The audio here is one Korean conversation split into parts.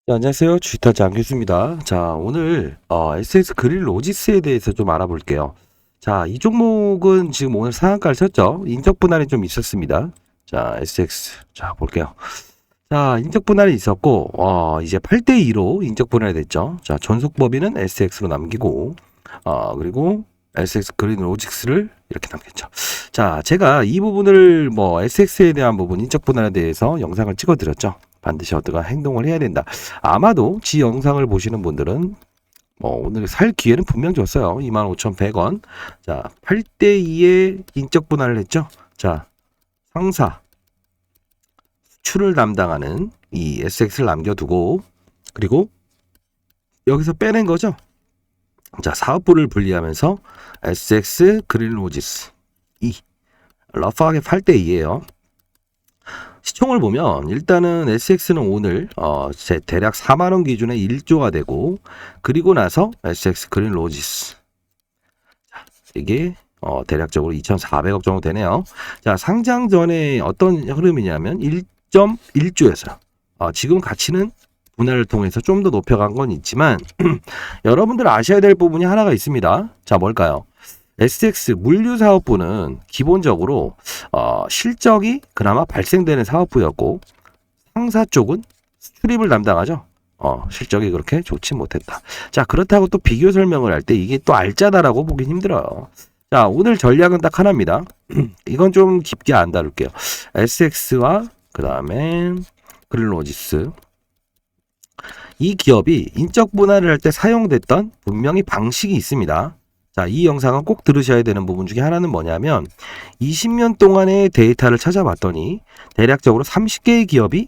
네, 안녕하세요. 주식타 장교수입니다. 자, 오늘 SS 그릴로지스에 대해서 좀 알아볼게요. 자, 이 종목은 지금 오늘 상한가를 쳤죠. 인적 분할이 좀 있었습니다. 자, SX. 자, 볼게요. 자, 인적 분할이 있었고, 이제 8대2로 인적 분할이 됐죠. 자, 전속 범위는 SX로 남기고, 그리고 SX 그릴로지스를 이렇게 남겼죠. 자, 제가 이 부분을 SX에 대한 부분, 인적 분할에 대해서 영상을 찍어 드렸죠. 반드시 어떤 행동을 해야 된다. 아마도 지 영상을 보시는 분들은 오늘 살 기회는 분명 줬어요. 25,100원. 자, 8대2의 인적 분할을 했죠. 자, 상사, 수출을 담당하는 이 SX를 남겨두고, 그리고 여기서 빼낸 거죠. 자, 사업부를 분리하면서 SX 그릴로지스 2. 러프하게 8대2예요. 시총을 보면 일단은 SX는 오늘 대략 4만원 기준에 1조가 되고, 그리고 나서 SX 그린로지스 이게 대략적으로 2,400억 정도 되네요. 자, 상장 전에 어떤 흐름이냐면 1.1조였어요. 지금 가치는 분할을 통해서 좀 더 높여간 건 있지만 여러분들 아셔야 될 부분이 하나가 있습니다. 자, 뭘까요? SX 물류사업부는 기본적으로 실적이 그나마 발생되는 사업부였고, 상사 쪽은 수출입을 담당하죠. 실적이 그렇게 좋지 못했다. 자, 그렇다고 또 비교 설명을 할 때 이게 또 알짜다라고 보기 힘들어요. 자, 오늘 전략은 딱 하나입니다. 이건 좀 깊게 안 다룰게요. SX와 그 다음에 그릴로지스, 이 기업이 인적 분할을 할 때 사용됐던 분명히 방식이 있습니다. 자, 이 영상은 꼭 들으셔야 되는 부분 중에 하나는 뭐냐면 20년 동안의 데이터를 찾아봤더니 대략적으로 30개의 기업이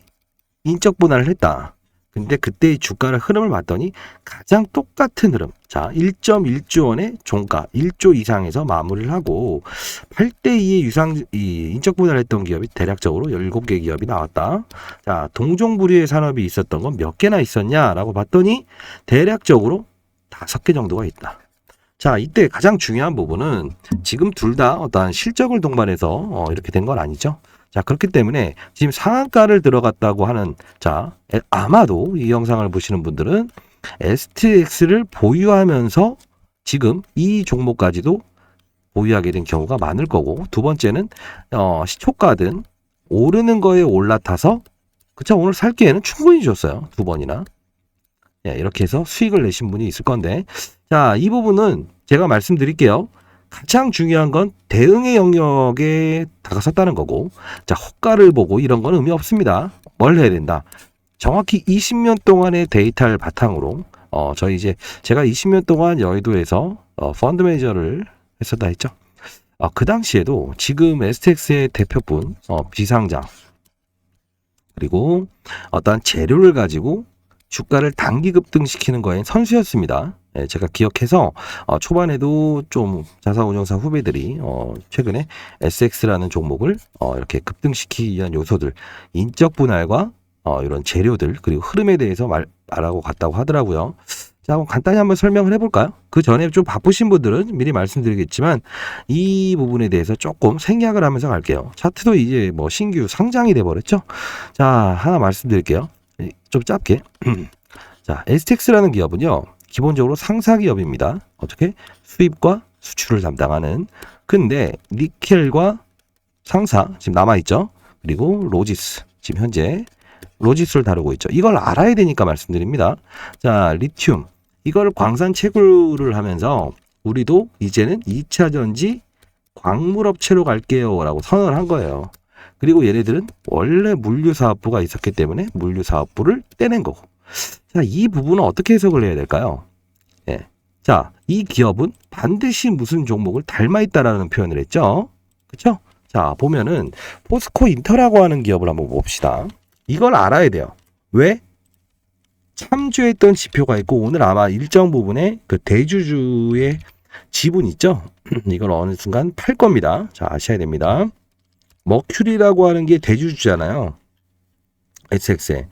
인적 분할을 했다. 근데 그때의 주가를 흐름을 봤더니 가장 똑같은 흐름. 자, 1.1조 원의 종가, 1조 이상에서 마무리를 하고 8대2의 인적 분할을 했던 기업이 대략적으로 17개 기업이 나왔다. 자, 동종부류의 산업이 있었던 건 몇 개나 있었냐라고 봤더니 대략적으로 5개 정도가 있다. 자, 이때 가장 중요한 부분은 지금 둘 다 어떠한 실적을 동반해서 이렇게 된 건 아니죠. 자, 그렇기 때문에 지금 상한가를 들어갔다고 하는, 자, 아마도 이 영상을 보시는 분들은 STX를 보유하면서 지금 이 종목까지도 보유하게 된 경우가 많을 거고, 두 번째는 시초가든 오르는 거에 올라타서, 그쵸, 오늘 살 기회는 충분히 줬어요. 두 번이나. 예, 이렇게 해서 수익을 내신 분이 있을 건데, 자, 이 부분은 제가 말씀드릴게요. 가장 중요한 건 대응의 영역에 다가섰다는 거고, 자, 호가를 보고 이런 건 의미 없습니다. 뭘 해야 된다? 정확히 20년 동안의 데이터를 바탕으로, 제가 20년 동안 여의도에서 펀드 매니저를 했었다 했죠. 그 당시에도 지금 STX의 대표분, 비상장, 그리고 어떠한 재료를 가지고 주가를 단기 급등시키는 거에 선수였습니다. 예, 제가 기억해서 초반에도 좀 자사운용사 후배들이 최근에 SX라는 종목을 이렇게 급등시키기 위한 요소들, 인적 분할과 이런 재료들, 그리고 흐름에 대해서 말하고 갔다고 하더라고요. 자, 한번 간단히 한번 설명을 해볼까요? 그 전에 좀 바쁘신 분들은 미리 말씀드리겠지만 이 부분에 대해서 조금 생략을 하면서 갈게요. 차트도 이제 신규 상장이 돼버렸죠. 자, 하나 말씀드릴게요. 좀 짧게. 자, STX라는 기업은요, 기본적으로 상사 기업입니다. 어떻게? 수입과 수출을 담당하는. 근데 니켈과 상사 지금 남아있죠. 그리고 로지스 지금 현재 로지스를 다루고 있죠. 이걸 알아야 되니까 말씀드립니다. 자, 리튬 이걸 광산 채굴을 하면서 우리도 이제는 2차 전지 광물업체로 갈게요 라고 선언을 한 거예요. 그리고 얘네들은 원래 물류사업부가 있었기 때문에 물류사업부를 떼낸 거고. 자, 이 부분은 어떻게 해석을 해야 될까요? 예. 자, 이 기업은 반드시 무슨 종목을 닮아 있다라는 표현을 했죠. 그쵸? 자, 보면은 포스코 인터라고 하는 기업을 한번 봅시다. 이걸 알아야 돼요. 왜? 참조했던 지표가 있고 오늘 아마 일정 부분에 그 대주주의 지분 있죠? 이걸 어느 순간 팔 겁니다. 자, 아셔야 됩니다. 머큐리라고 하는 게 대주주잖아요. SX에.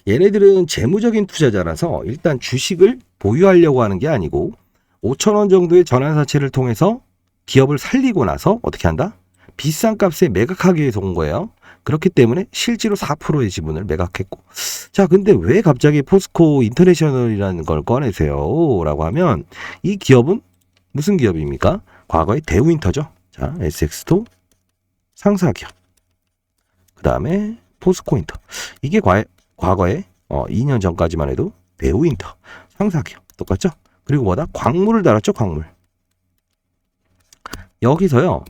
얘네들은 재무적인 투자자라서 일단 주식을 보유하려고 하는 게 아니고 5,000원 정도의 전환사채를 통해서 기업을 살리고 나서 어떻게 한다? 비싼 값에 매각하기 위해서 온 거예요. 그렇기 때문에 실제로 4%의 지분을 매각했고. 자, 근데 왜 갑자기 포스코 인터내셔널이라는 걸 꺼내세요? 라고 하면 이 기업은 무슨 기업입니까? 과거의 대우인터죠. 자, SX도 상사 기업. 그 다음에 포스코 인터. 이게 과거에 2년 전까지만 해도 대우인터 상사 기업. 똑같죠? 그리고 뭐다? 광물을 달았죠, 광물. 여기서요.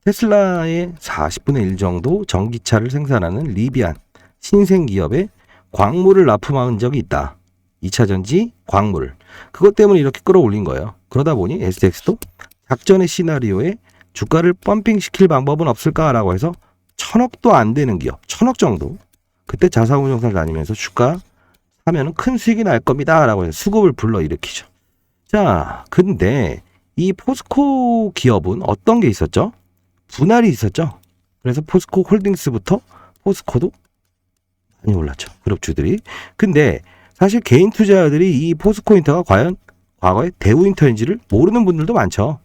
테슬라의 40분의 1 정도 전기차를 생산하는 리비안 신생기업에 광물을 납품한 적이 있다. 2차 전지 광물. 그것 때문에 이렇게 끌어올린 거예요. 그러다 보니 SX도 작전의 시나리오에 주가를 펌핑시킬 방법은 없을까라고 해서 1,000억도 안 되는 기업, 1,000억 정도. 그때 자사운용사를 다니면서 주가 사면은 큰 수익이 날 겁니다. 라고 해서 수급을 불러일으키죠. 자, 근데 이 포스코 기업은 어떤 게 있었죠? 분할이 있었죠. 그래서 포스코 홀딩스부터 포스코도 많이 올랐죠. 그룹주들이. 근데 사실 개인 투자자들이 이 포스코 인터가 과연 과거에 대우인터인지를 모르는 분들도 많죠.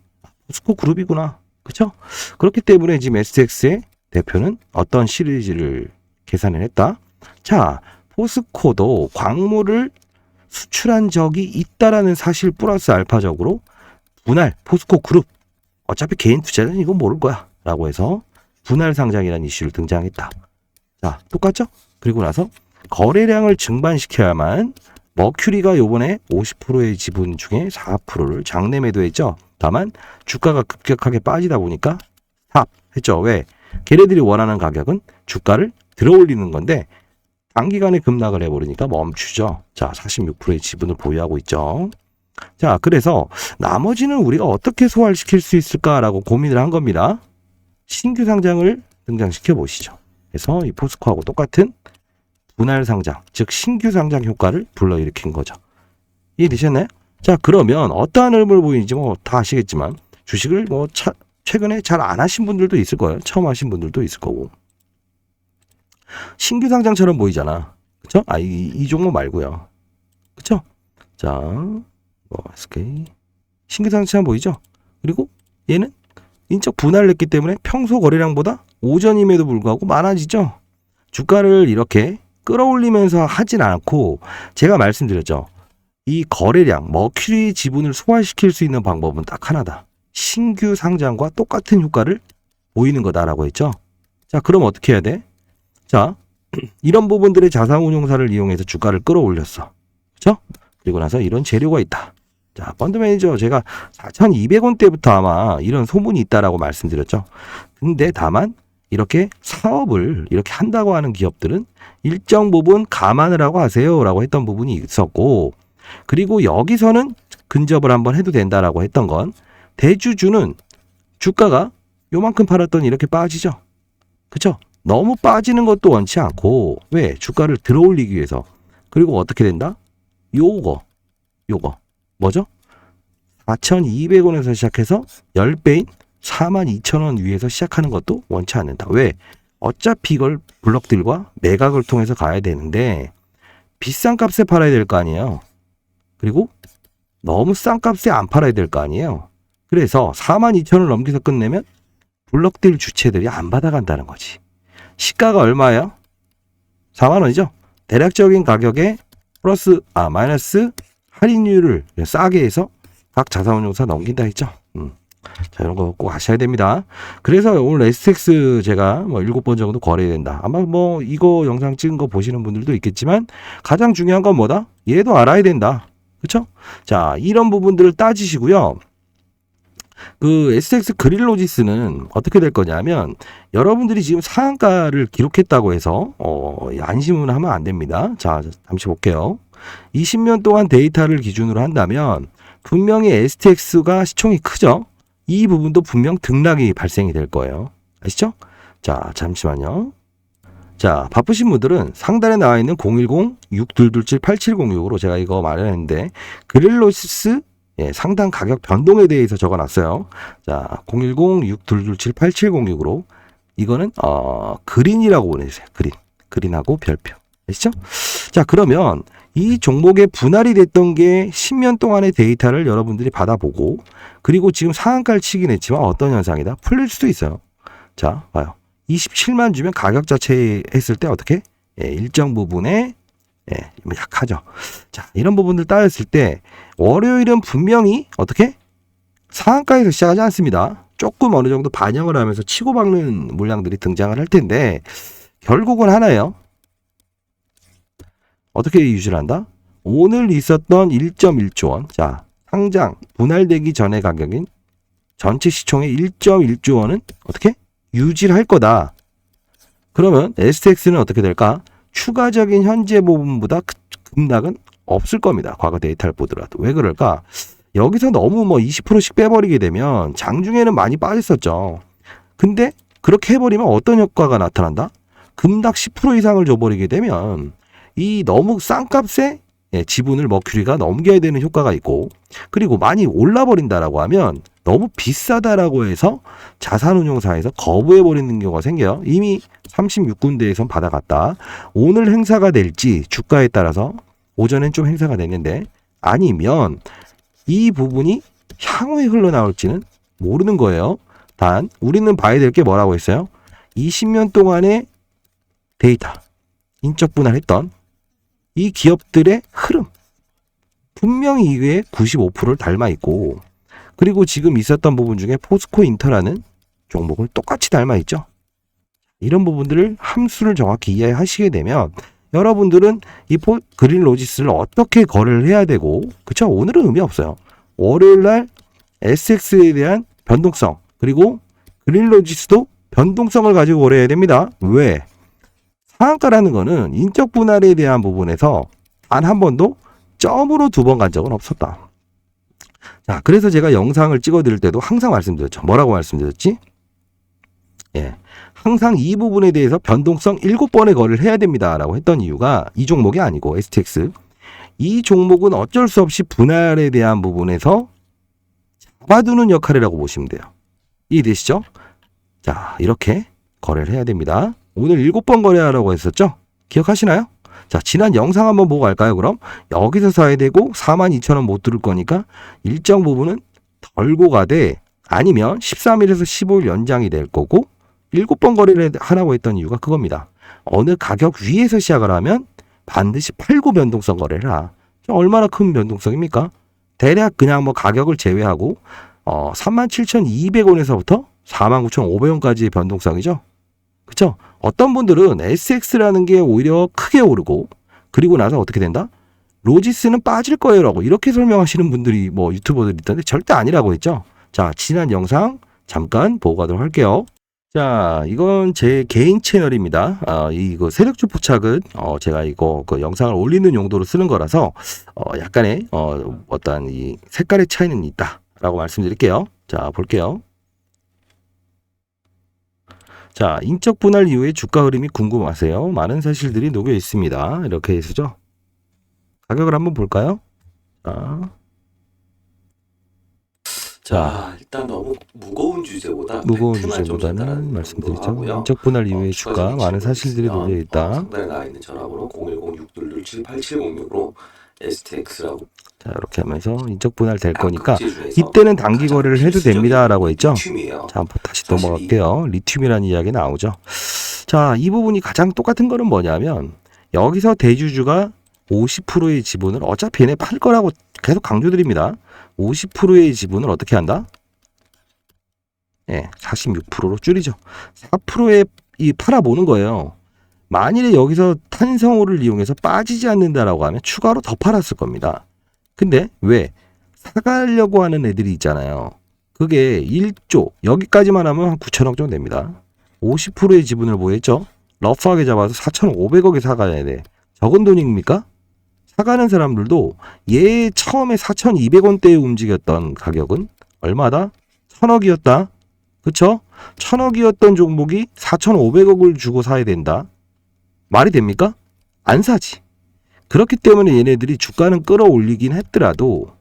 포스코 그룹이구나. 그렇죠? 그렇기 때문에 지금 SX의 대표는 어떤 시리즈를 계산을 했다. 자, 포스코도 광물을 수출한 적이 있다라는 사실 플러스 알파적으로 분할 포스코 그룹 어차피 개인 투자자는 이건 모를 거야 라고 해서 분할 상장이라는 이슈를 등장했다. 자, 똑같죠? 그리고 나서 거래량을 증반시켜야만 머큐리가 요번에 50%의 지분 중에 4%를 장내 매도했죠. 다만 주가가 급격하게 빠지다 보니까 스탑했죠. 왜? 걔네들이 원하는 가격은 주가를 들어올리는 건데 단기간에 급락을 해버리니까 멈추죠. 자, 46%의 지분을 보유하고 있죠. 자, 그래서 나머지는 우리가 어떻게 소화시킬 수 있을까라고 고민을 한 겁니다. 신규 상장을 등장시켜 보시죠. 그래서 이 포스코하고 똑같은 분할 상장, 즉 신규 상장 효과를 불러일으킨 거죠. 이해되셨나요? 자, 그러면 어떠한 의미를 보이는지 뭐 다 아시겠지만 주식을 뭐 최근에 잘 안 하신 분들도 있을 거예요. 처음 하신 분들도 있을 거고. 신규 상장처럼 보이잖아. 그쵸? 이 종목 말고요. 그쵸? 자, SK. 신규 상장처럼 보이죠? 그리고 얘는 인적 분할을 했기 때문에 평소 거래량보다 오전임에도 불구하고 많아지죠? 주가를 이렇게 끌어올리면서 하진 않고 제가 말씀드렸죠. 이 거래량, 머큐리 지분을 소화시킬 수 있는 방법은 딱 하나다. 신규 상장과 똑같은 효과를 보이는 거다라고 했죠. 자, 그럼 어떻게 해야 돼? 자, 이런 부분들의 자산운용사를 이용해서 주가를 끌어올렸어. 그렇죠? 그리고 나서 이런 재료가 있다. 자, 펀드 매니저 제가 4,200원대부터 아마 이런 소문이 있다라고 말씀드렸죠. 근데 다만 이렇게 사업을 이렇게 한다고 하는 기업들은 일정 부분 감안을 하고 하세요라고 했던 부분이 있었고, 그리고 여기서는 근접을 한번 해도 된다라고 했던 건 대주주는 주가가 요만큼 팔았더니 이렇게 빠지죠. 그렇죠? 너무 빠지는 것도 원치 않고, 왜? 주가를 들어올리기 위해서. 그리고 어떻게 된다? 요거 뭐죠? 4,200원에서 시작해서 10배인 42,000원 위에서 시작하는 것도 원치 않는다. 왜? 어차피 이걸 블록들과 매각을 통해서 가야 되는데 비싼 값에 팔아야 될 거 아니에요. 그리고 너무 싼 값에 안 팔아야 될 거 아니에요. 그래서 42,000원을 넘겨서 끝내면 블록딜 주체들이 안 받아간다는 거지. 시가가 얼마예요? 4만 원이죠. 대략적인 가격에 마이너스 할인율을 싸게 해서 각 자산운용사 넘긴다 했죠. 자, 이런 거 꼭 아셔야 됩니다. 그래서 오늘 SX 제가 7번 정도 거래된다. 아마 이거 영상 찍은 거 보시는 분들도 있겠지만 가장 중요한 건 뭐다? 얘도 알아야 된다. 그렇죠? 자, 이런 부분들을 따지시고요. 그 SX 그릴로지스는 어떻게 될 거냐면 여러분들이 지금 상한가를 기록했다고 해서 안심은 하면 안 됩니다. 자, 잠시 볼게요. 20년 동안 데이터를 기준으로 한다면 분명히 STX가 시총이 크죠. 이 부분도 분명 등락이 발생이 될 거예요. 아시죠? 자, 잠시만요. 자, 바쁘신 분들은 상단에 나와 있는 010-6227-8706으로 제가 이거 마련했는데 그릴로시스 상단 가격 변동에 대해서 적어놨어요. 자, 010-6227-8706으로 이거는 그린이라고 보내주세요. 그린하고 별표. 아시죠? 자, 그러면 이 종목의 분할이 됐던 게 10년 동안의 데이터를 여러분들이 받아보고, 그리고 지금 상한가를 치긴 했지만 어떤 현상이다? 풀릴 수도 있어요. 자, 봐요. 27만 주면 가격 자체 했을 때 어떻게? 일정 부분에 약하죠. 자, 이런 부분들 따졌을 때 월요일은 분명히 어떻게? 상한가에서 시작하지 않습니다. 조금 어느 정도 반영을 하면서 치고박는 물량들이 등장을 할 텐데 결국은 하나예요. 어떻게 유지를 한다? 오늘 있었던 1.1조 원. 자, 상장 분할되기 전의 가격인 전체 시총의 1.1조 원은 어떻게? 유지를 할 거다. 그러면 STX는 어떻게 될까? 추가적인 현재 부분보다 급락은 없을 겁니다. 과거 데이터를 보더라도. 왜 그럴까? 여기서 너무 20%씩 빼버리게 되면 장중에는 많이 빠졌었죠. 근데 그렇게 해버리면 어떤 효과가 나타난다? 급락 10% 이상을 줘버리게 되면 이 너무 싼 값에 지분을 머큐리가 넘겨야 되는 효과가 있고, 그리고 많이 올라버린다라고 하면 너무 비싸다라고 해서 자산운용사에서 거부해버리는 경우가 생겨요. 이미 36군데에선 받아갔다. 오늘 행사가 될지 주가에 따라서 오전엔 좀 행사가 됐는데 아니면 이 부분이 향후에 흘러나올지는 모르는 거예요. 단 우리는 봐야 될 게 뭐라고 했어요? 20년 동안의 데이터, 인적 분할했던 이 기업들의 흐름, 분명히 이게 95%를 닮아 있고, 그리고 지금 있었던 부분 중에 포스코 인터라는 종목을 똑같이 닮아 있죠. 이런 부분들을 함수를 정확히 이해하시게 되면 여러분들은 이 그린 로지스를 어떻게 거래를 해야 되고, 그쵸? 오늘은 의미 없어요. 월요일 날 SX에 대한 변동성, 그리고 그린 로지스도 변동성을 가지고 거래해야 됩니다. 왜? 상한가라는 거는 인적 분할에 대한 부분에서 단 한 번도 점으로 2번 간 적은 없었다. 자, 그래서 제가 영상을 찍어 드릴 때도 항상 말씀드렸죠. 뭐라고 말씀드렸지? 항상 이 부분에 대해서 변동성 7번의 거래를 해야 됩니다라고 했던 이유가 이 종목이 아니고 STX. 이 종목은 어쩔 수 없이 분할에 대한 부분에서 잡아두는 역할이라고 보시면 돼요. 이해되시죠? 자, 이렇게 거래를 해야 됩니다. 오늘 7번 거래하라고 했었죠? 기억하시나요? 자, 지난 영상 한번 보고 갈까요, 그럼? 여기서 사야 되고 42,000원 못 들을 거니까 일정 부분은 덜고 가되, 아니면 13일에서 15일 연장이 될 거고 7번 거래를 하라고 했던 이유가 그겁니다. 어느 가격 위에서 시작을 하면 반드시 팔고 변동성 거래를 하라. 얼마나 큰 변동성입니까? 대략 그냥 가격을 제외하고 37,200원에서부터 49,500원까지의 변동성이죠. 그쵸? 어떤 분들은 SX라는 게 오히려 크게 오르고, 그리고 나서 어떻게 된다? 로지스는 빠질 거예요 라고 이렇게 설명하시는 분들이 유튜버들이 있던데 절대 아니라고 했죠. 자, 지난 영상 잠깐 보고 가도록 할게요. 자, 이건 제 개인 채널입니다. 이거 세력주 포착은 제가 이거 영상을 올리는 용도로 쓰는 거라서 약간의 어떤 이 색깔의 차이는 있다라고 말씀드릴게요. 자, 볼게요. 자, 인적 분할 이후의 주가 흐름이 궁금하세요? 많은 사실들이 녹여 있습니다. 이렇게 해서죠. 가격을 한번 볼까요? 자, 일단 너무 무거운 주제보다 무거운 팩트만 좀 주제보다는 전달하는 말씀드리죠. 정도로 하고요. 인적 분할 이후의 주가 추가적인 많은 질문 사실들이 있으면 녹여 있다. 상단에 나와 있는 전화번호 010-622-8706으로 STX라고. 자, 이렇게 하면서 인적 분할 될 거니까 각국제 중에서 이때는 단기 가장 거래를 해도 필수적인 됩니다라고 했죠. 리튬이에요. 자, 한번 다시 사실 넘어갈게요. 리튬이라는 이야기 나오죠. 자, 이 부분이 가장 똑같은 거는 뭐냐면 여기서 대주주가 50%의 지분을 어차피 얘네 팔 거라고 계속 강조드립니다. 50%의 지분을 어떻게 한다? 46%로 줄이죠. 4%에 팔아보는 거예요. 만일에 여기서 탄성호를 이용해서 빠지지 않는다라고 하면 추가로 더 팔았을 겁니다. 근데 왜? 사가려고 하는 애들이 있잖아요. 그게 1조, 여기까지만 하면 한 9천억 정도 됩니다. 50%의 지분을 보였죠? 러프하게 잡아서 4,500억에 사가야 돼. 적은 돈입니까? 사가는 사람들도 얘 처음에 4,200원대에 움직였던 가격은 얼마다? 1,000억이었다. 그쵸? 1,000억이었던 종목이 4,500억을 주고 사야 된다. 말이 됩니까? 안 사지. 그렇기 때문에 얘네들이 주가는 끌어올리긴 했더라도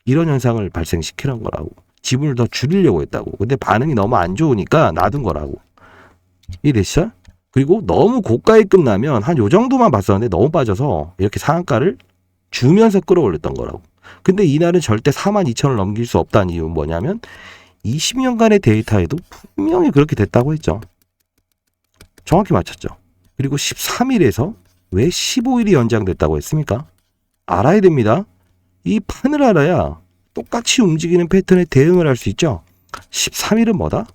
이런 현상을 발생시키는 거라고. 지분을 더 줄이려고 했다고. 근데 반응이 너무 안 좋으니까 놔둔 거라고. 이해되시죠? 그리고 너무 고가에 끝나면 한 요 정도만 봤었는데 너무 빠져서 이렇게 상한가를 주면서 끌어올렸던 거라고. 근데 이날은 절대 42,000을 넘길 수 없다는 이유는 뭐냐면 20년간의 데이터에도 분명히 그렇게 됐다고 했죠. 정확히 맞췄죠. 그리고 13일에서 왜 15일이 연장됐다고 했습니까? 알아야 됩니다. 이 판을 알아야 똑같이 움직이는 패턴에 대응을 할 수 있죠. 13일은 뭐다?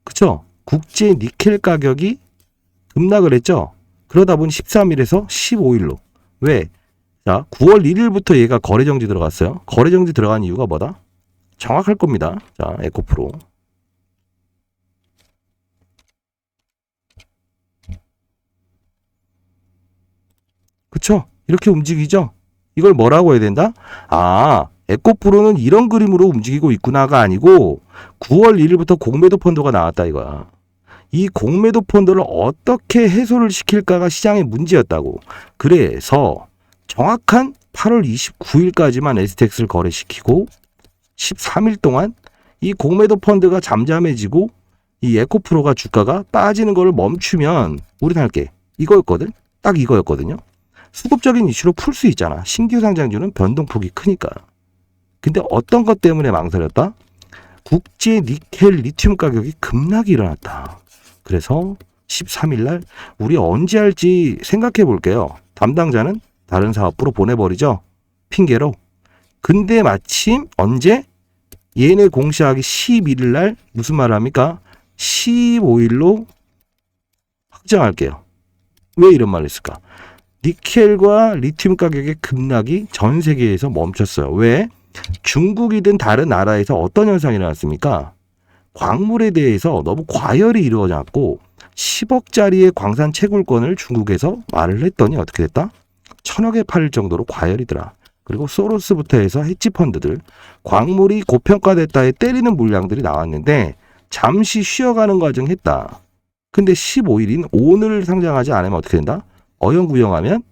그쵸? 국제 니켈 가격이 급락을 했죠. 그러다 보니 13일에서 15일로. 왜? 자, 9월 1일부터 얘가 거래정지 들어갔어요. 거래정지 들어간 이유가 뭐다? 정확할 겁니다. 자, 에코프로. 그쵸? 이렇게 움직이죠? 이걸 뭐라고 해야 된다? 아, 에코프로는 이런 그림으로 움직이고 있구나가 아니고 9월 1일부터 공매도 펀드가 나왔다 이거야. 이 공매도 펀드를 어떻게 해소를 시킬까가 시장의 문제였다고. 그래서 정확한 8월 29일까지만 STX를 거래시키고 13일 동안 이 공매도 펀드가 잠잠해지고 이 에코프로가 주가가 빠지는 걸 멈추면 우리는 할게. 이거였거든. 딱 이거였거든요. 수급적인 이슈로 풀 수 있잖아. 신규 상장주는 변동폭이 크니까. 근데 어떤 것 때문에 망설였다? 국제 니켈 리튬 가격이 급락이 일어났다. 그래서 13일 날 우리 언제 할지 생각해 볼게요. 담당자는 다른 사업부로 보내버리죠. 핑계로. 근데 마침 언제? 얘네 공시하기 11일 날 무슨 말을 합니까? 15일로 확정할게요. 왜 이런 말을 했을까? 니켈과 리튬 가격의 급락이 전 세계에서 멈췄어요. 왜? 중국이든 다른 나라에서 어떤 현상이 일어났습니까? 광물에 대해서 너무 과열이 이루어졌고 10억짜리의 광산 채굴권을 중국에서 말을 했더니 어떻게 됐다? 1000억에 팔릴 정도로 과열이더라. 그리고 소로스부터 해서 헤지펀드들 광물이 고평가됐다에 때리는 물량들이 나왔는데 잠시 쉬어가는 과정 했다. 근데 15일인 오늘 상장하지 않으면 어떻게 된다? 어영부영하면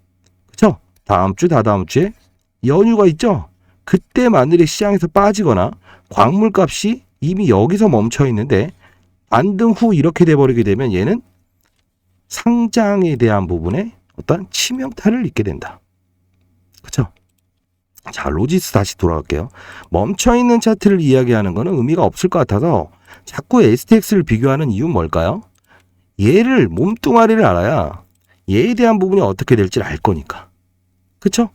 그쵸? 다음 주 다다음 주에 연휴가 있죠? 그때 만일에 시장에서 빠지거나 광물값이 이미 여기서 멈춰 있는데 반등 후 이렇게 돼버리게 되면 얘는 상장에 대한 부분에 어떤 치명타를 입게 된다. 그쵸? 자, 로지스 다시 돌아갈게요. 멈춰있는 차트를 이야기하는 거는 의미가 없을 것 같아서 자꾸 STX를 비교하는 이유는 뭘까요? 얘를 몸뚱아리를 알아야 얘에 대한 부분이 어떻게 될지 알 거니까. 그쵸?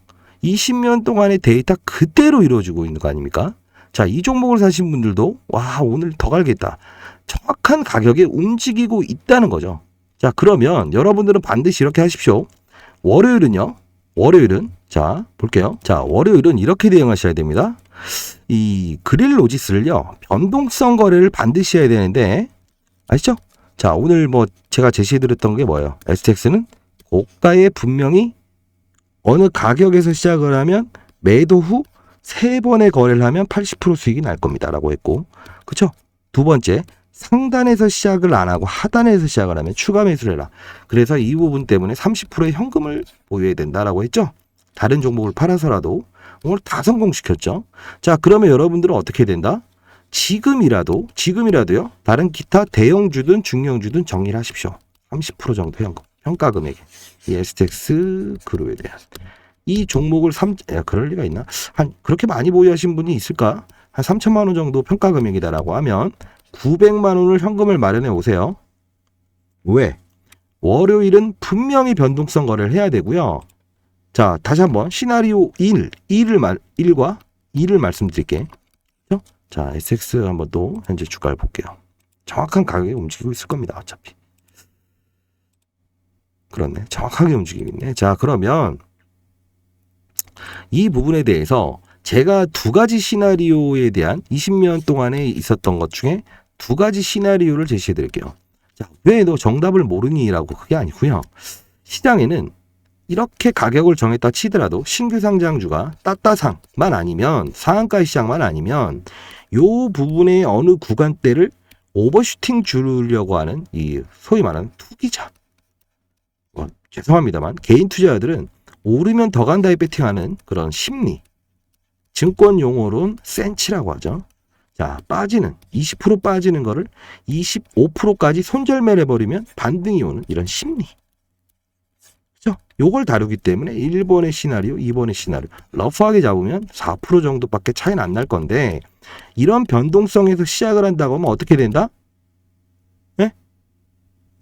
20년 동안의 데이터 그대로 이루어지고 있는 거 아닙니까? 자, 이 종목을 사신 분들도 와, 오늘 더 갈겠다. 정확한 가격에 움직이고 있다는 거죠. 자, 그러면 여러분들은 반드시 이렇게 하십시오. 월요일은요. 월요일은 자, 볼게요. 자, 월요일은 이렇게 대응하셔야 됩니다. 이 그릴 로지스를요. 변동성 거래를 반드시 해야 되는데 아시죠? 자, 오늘 뭐 제가 제시해드렸던 게 뭐예요? STX는 고가에 분명히 어느 가격에서 시작을 하면 매도 후 3번의 거래를 하면 80% 수익이 날 겁니다. 라고 했고. 그쵸? 두 번째, 상단에서 시작을 안 하고 하단에서 시작을 하면 추가 매수를 해라. 그래서 이 부분 때문에 30%의 현금을 보유해야 된다라고 했죠. 다른 종목을 팔아서라도 오늘 다 성공시켰죠. 자, 그러면 여러분들은 어떻게 된다? 지금이라도요. 다른 기타 대형주든 중형주든 정리를 하십시오. 30% 정도 현금. 평가 금액에. 이 STX 그룹에 대한. 이 종목을 그럴 리가 있나? 그렇게 많이 보유하신 분이 있을까? 한 3천만 원 정도 평가 금액이다라고 하면 900만 원을 현금을 마련해 오세요. 왜? 월요일은 분명히 변동성 거래를 해야 되고요. 자, 다시 한번 시나리오 1과 2를 말씀드릴게요. 자, SX 한번 또 현재 주가를 볼게요. 정확한 가격에 움직이고 있을 겁니다. 어차피. 그렇네. 정확하게 움직이고 있네. 자, 그러면 이 부분에 대해서 제가 두 가지 시나리오에 대한 20년 동안에 있었던 것 중에 두 가지 시나리오를 제시해 드릴게요. 자, 왜 너 정답을 모르니라고 그게 아니고요. 시장에는 이렇게 가격을 정했다 치더라도 신규 상장주가 따따상만 아니면 상한가 시장만 아니면 요 부분의 어느 구간대를 오버슈팅 주려고 하는 이 소위 말하는 투기자. 죄송합니다만 개인 투자자들은 오르면 더 간다에 배팅하는 그런 심리. 증권 용어로는 센치라고 하죠. 자, 빠지는 20% 빠지는 거를 25%까지 손절매를 해버리면 반등이 오는 이런 심리. 그죠? 요걸 다루기 때문에 1번의 시나리오, 2번의 시나리오 러프하게 잡으면 4% 정도밖에 차이는 안 날 건데 이런 변동성에서 시작을 한다고 하면 어떻게 된다? 네?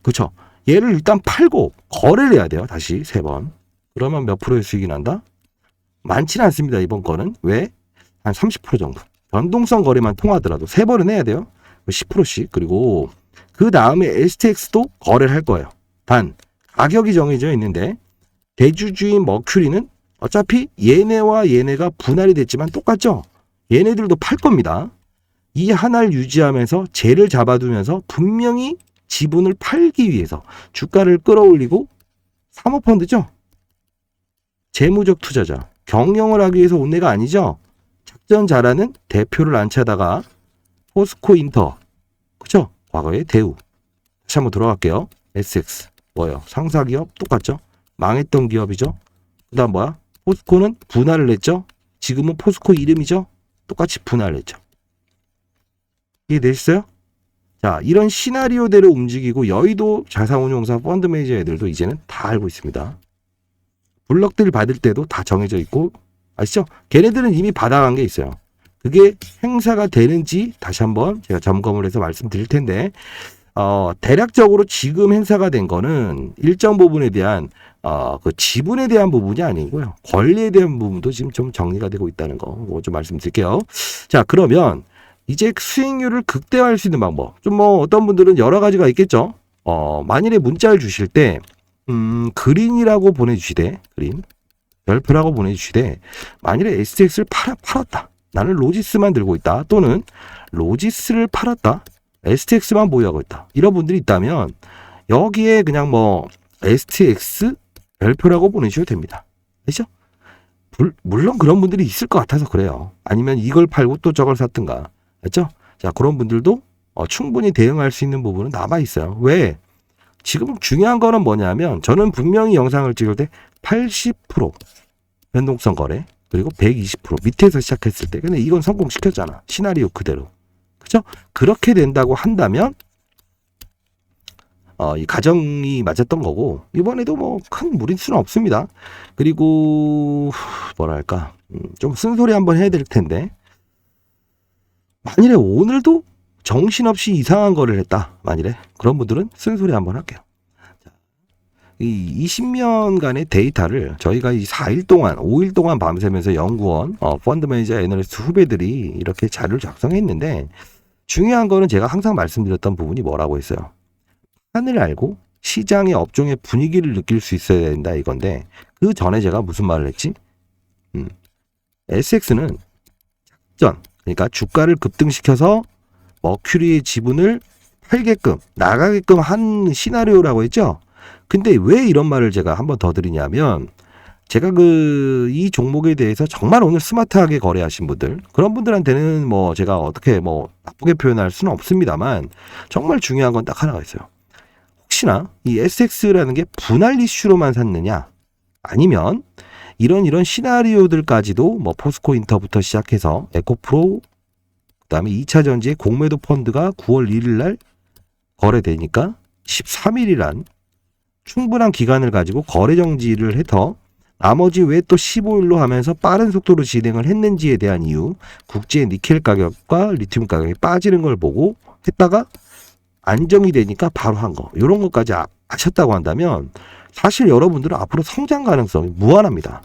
그쵸? 얘를 일단 팔고 거래를 해야 돼요. 다시 3번. 그러면 몇 프로의 수익이 난다? 많지는 않습니다. 이번 거는. 왜? 한 30% 정도. 변동성 거래만 통하더라도 3번은 해야 돼요. 10%씩. 그리고 그 다음에 STX도 거래를 할 거예요. 단 가격이 정해져 있는데 대주주인 머큐리는 어차피 얘네와 얘네가 분할이 됐지만 똑같죠? 얘네들도 팔 겁니다. 이 하나를 유지하면서 쟤를 잡아두면서 분명히 지분을 팔기 위해서 주가를 끌어올리고 사모펀드죠? 재무적 투자자. 경영을 하기 위해서 온 애가 아니죠? 작전 잘하는 대표를 안 차다가 포스코 인터. 그쵸? 과거의 대우. 다시 한번 들어갈게요. SX. 뭐예요? 상사기업 똑같죠? 망했던 기업이죠? 그 다음 뭐야? 포스코는 분할을 했죠? 지금은 포스코 이름이죠? 똑같이 분할을 했죠. 이해되셨어요? 자, 이런 시나리오대로 움직이고 여의도 자산운용사 펀드 매니저 애들도 이제는 다 알고 있습니다. 블럭들 받을 때도 다 정해져 있고 아시죠? 걔네들은 이미 받아간 게 있어요. 그게 행사가 되는지 다시 한번 제가 점검을 해서 말씀드릴 텐데 대략적으로 지금 행사가 된 거는 일정 부분에 대한 그 지분에 대한 부분이 아니고요. 권리에 대한 부분도 지금 좀 정리가 되고 있다는 거 좀 말씀드릴게요. 자, 그러면 이제 수익률을 극대화할 수 있는 방법. 좀 뭐 어떤 분들은 여러 가지가 있겠죠. 만일에 문자를 주실 때 그린이라고 보내주시되 그린 별표라고 보내주시되 만일에 STX를 팔았다. 나는 로지스만 들고 있다. 또는 로지스를 팔았다. STX만 보유하고 있다. 이런 분들이 있다면 여기에 그냥 뭐 STX 별표라고 보내주셔도 됩니다. 아시죠? 물론 그런 분들이 있을 것 같아서 그래요. 아니면 이걸 팔고 또 저걸 샀든가. 그렇죠? 자, 그런 분들도 충분히 대응할 수 있는 부분은 남아 있어요. 왜? 지금 중요한 거는 뭐냐면 저는 분명히 영상을 찍을 때 80% 변동성 거래 그리고 120% 밑에서 시작했을 때 근데 이건 성공시켰잖아. 시나리오 그대로. 그죠? 그렇게 된다고 한다면 이 가정이 맞았던 거고 이번에도 뭐 큰 무리수는 없습니다. 그리고 뭐랄까 좀 쓴소리 한번 해야 될 텐데 만일에 오늘도 정신없이 이상한 거를 했다. 만일에 그런 분들은 쓴소리 한번 할게요. 이 20년간의 데이터를 저희가 이 4일 동안 5일 동안 밤새면서 연구원 펀드 매니저 애널리스트 후배들이 이렇게 자료를 작성했는데 중요한 거는 제가 항상 말씀드렸던 부분이 뭐라고 했어요. 판을 알고 시장의 업종의 분위기를 느낄 수 있어야 된다 이건데 그 전에 제가 무슨 말을 했지? SX는 작전 그러니까 주가를 급등시켜서 머큐리의 지분을 팔게끔 나가게끔 한 시나리오라고 했죠. 근데 왜 이런 말을 제가 한 번 더 드리냐면 제가 이 종목에 대해서 정말 오늘 스마트하게 거래하신 분들 그런 분들한테는 뭐 제가 어떻게 뭐 나쁘게 표현할 수는 없습니다만 정말 중요한 건 딱 하나가 있어요. 혹시나 이 SX라는 게 분할 이슈로만 샀느냐 아니면 이런 시나리오들까지도 뭐 포스코 인터부터 시작해서 에코프로 그다음에 2차 전지의 공매도 펀드가 9월 1일 날 거래되니까 13일이란 충분한 기간을 가지고 거래 정지를 해서 나머지 왜 또 15일로 하면서 빠른 속도로 진행을 했는지에 대한 이유 국제 니켈 가격과 리튬 가격이 빠지는 걸 보고 했다가 안정이 되니까 바로 한 거 이런 것까지 아셨다고 한다면 사실 여러분들은 앞으로 성장 가능성이 무한합니다.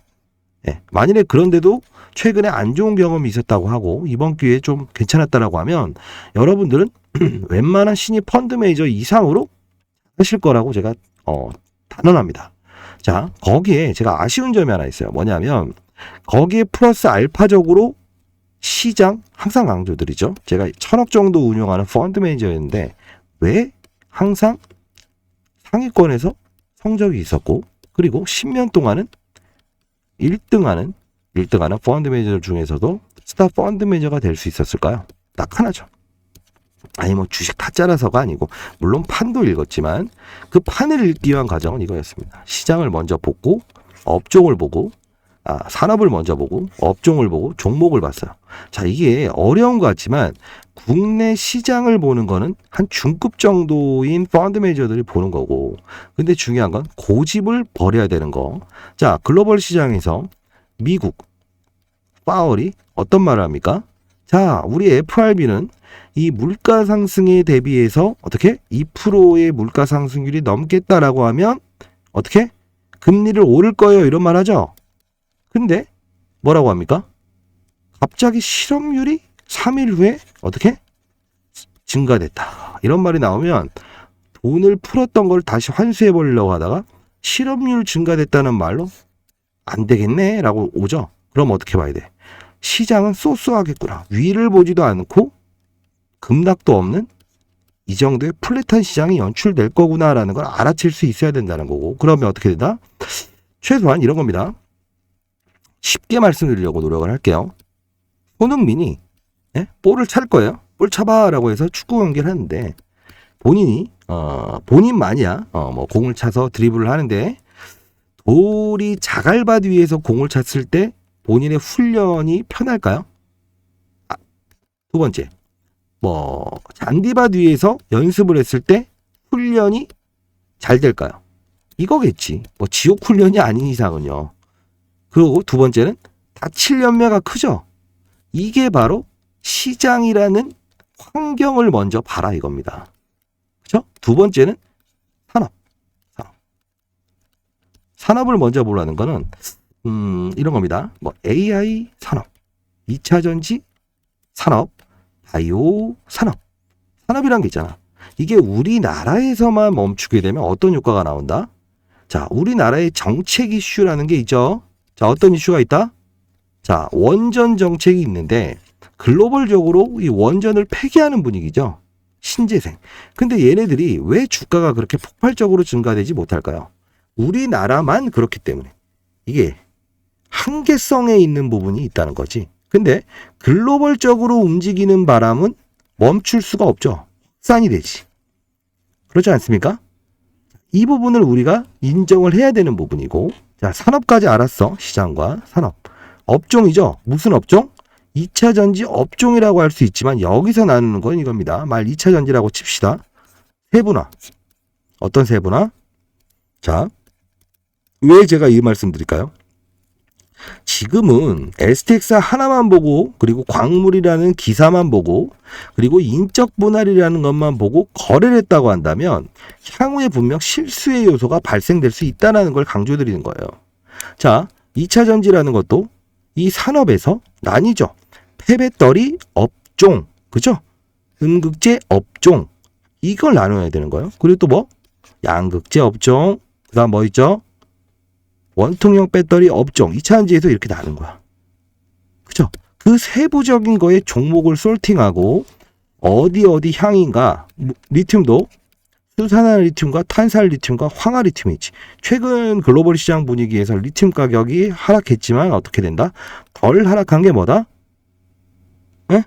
예, 만일에 그런데도 최근에 안 좋은 경험이 있었다고 하고 이번 기회에 좀 괜찮았다라고 하면 여러분들은 웬만한 신입 펀드 매니저 이상으로 하실 거라고 제가 단언합니다. 자, 거기에 제가 아쉬운 점이 하나 있어요. 뭐냐면 거기에 플러스 알파적으로 시장 항상 강조드리죠. 제가 1000억 정도 운용하는 펀드 매니저였는데 왜 항상 상위권에서 성적이 있었고 그리고 10년 동안은 1등하는 펀드 매니저 중에서도 스타 펀드 매니저가 될 수 있었을까요? 딱 하나죠. 아니 뭐 주식 타짜라서가 아니고 물론 판도 읽었지만 그 판을 읽기 위한 과정은 이거였습니다. 시장을 먼저 보고 업종을 보고 산업을 먼저 보고 업종을 보고 종목을 봤어요. 자, 이게 어려운 것 같지만 국내 시장을 보는 거는 한 중급 정도인 펀드 매니저들이 보는 거고 근데 중요한 건 고집을 버려야 되는 거. 자, 글로벌 시장에서 미국 파월이 어떤 말을 합니까? 자, 우리 FRB는 이 물가 상승에 대비해서 어떻게 2%의 물가 상승률이 넘겠다라고 하면 어떻게 금리를 오를 거예요 이런 말 하죠. 근데 뭐라고 합니까? 갑자기 실업률이 3일 후에 어떻게 증가됐다 이런 말이 나오면 돈을 풀었던 걸 다시 환수해 보려고 하다가 실업률 증가됐다는 말로 안 되겠네 라고 오죠. 그럼 어떻게 봐야 돼? 시장은 쏘쏘하겠구나. 위를 보지도 않고 급락도 없는 이 정도의 플랫한 시장이 연출될 거구나라는 걸 알아챌 수 있어야 된다는 거고. 그러면 어떻게 된다? 최소한 이런 겁니다. 쉽게 말씀드리려고 노력을 할게요. 손흥민이 볼을 찰 거예요. 볼 차봐라고 해서 축구 경기를 하는데 본인이 본인만이야 뭐 공을 차서 드리블을 하는데 볼이 자갈밭 위에서 공을 찼을 때 본인의 훈련이 편할까요? 두 번째, 뭐 잔디밭 위에서 연습을 했을 때 훈련이 잘 될까요? 이거겠지. 뭐 지옥 훈련이 아닌 이상은요. 그리고 두 번째는 다칠 연매가 크죠. 이게 바로 시장이라는 환경을 먼저 봐라 이겁니다. 그렇죠? 두 번째는 산업을 먼저 보라는 거는 이런 겁니다. 뭐 AI 산업, 2차 전지 산업, 바이오 산업. 산업이란 게 있잖아. 이게 우리나라에서만 멈추게 되면 어떤 효과가 나온다? 자, 우리나라의 정책 이슈라는 게 있죠. 자, 어떤 이슈가 있다? 자, 원전 정책이 있는데 글로벌적으로 이 원전을 폐기하는 분위기죠. 신재생. 근데 얘네들이 왜 주가가 그렇게 폭발적으로 증가되지 못할까요? 우리나라만 그렇기 때문에. 이게 한계성에 있는 부분이 있다는 거지. 근데 글로벌적으로 움직이는 바람은 멈출 수가 없죠. 확산이 되지. 그렇지 않습니까? 이 부분을 우리가 인정을 해야 되는 부분이고, 자, 산업까지 알았어. 시장과 산업. 업종이죠. 무슨 업종? 2차 전지 업종이라고 할 수 있지만 여기서 나누는 건 이겁니다. 말 2차 전지라고 칩시다. 세분화. 어떤 세분화? 자, 왜 제가 이 말씀 드릴까요? 지금은 STX 하나만 보고 그리고 광물이라는 기사만 보고 그리고 인적 분할이라는 것만 보고 거래를 했다고 한다면 향후에 분명 실수의 요소가 발생될 수 있다는 걸 강조드리는 거예요. 자, 2차 전지라는 것도 이 산업에서 나뉘죠. 폐배터리 업종, 그죠? 음극재 업종, 이걸 나눠야 되는 거예요. 그리고 또 뭐? 양극재 업종, 그 다음 뭐 있죠? 원통형 배터리 업종, 2차 전지에서 이렇게 나눈 거야. 그죠? 그 세부적인 거에 종목을 솔팅하고 어디 향인가, 리튬도 수산화 리튬과 탄산 리튬과 황화 리튬이지. 최근 글로벌 시장 분위기에서 리튬 가격이 하락했지만 어떻게 된다? 덜 하락한 게 뭐다? 에?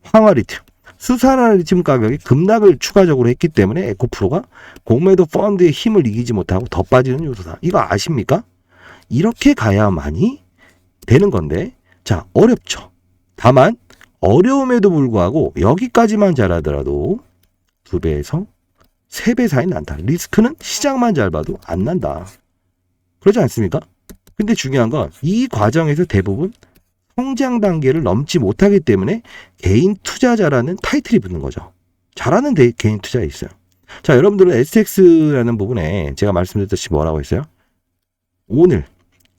황화 리튬. 수산화 리튬 가격이 급락을 추가적으로 했기 때문에 에코프로가 공매도 펀드의 힘을 이기지 못하고 더 빠지는 요소다. 이거 아십니까? 이렇게 가야만이 되는 건데, 자, 어렵죠. 다만 어려움에도 불구하고 여기까지만 잘하더라도 2배에서 3배 사이 난다. 리스크는 시장만 잘 봐도 안 난다. 그렇지 않습니까? 근데 중요한 건 이 과정에서 대부분 성장 단계를 넘지 못하기 때문에 개인 투자자라는 타이틀이 붙는 거죠. 잘하는 개인 투자에 있어요. 자, 여러분들은 STX라는 부분에 제가 말씀드렸듯이 뭐라고 했어요? 오늘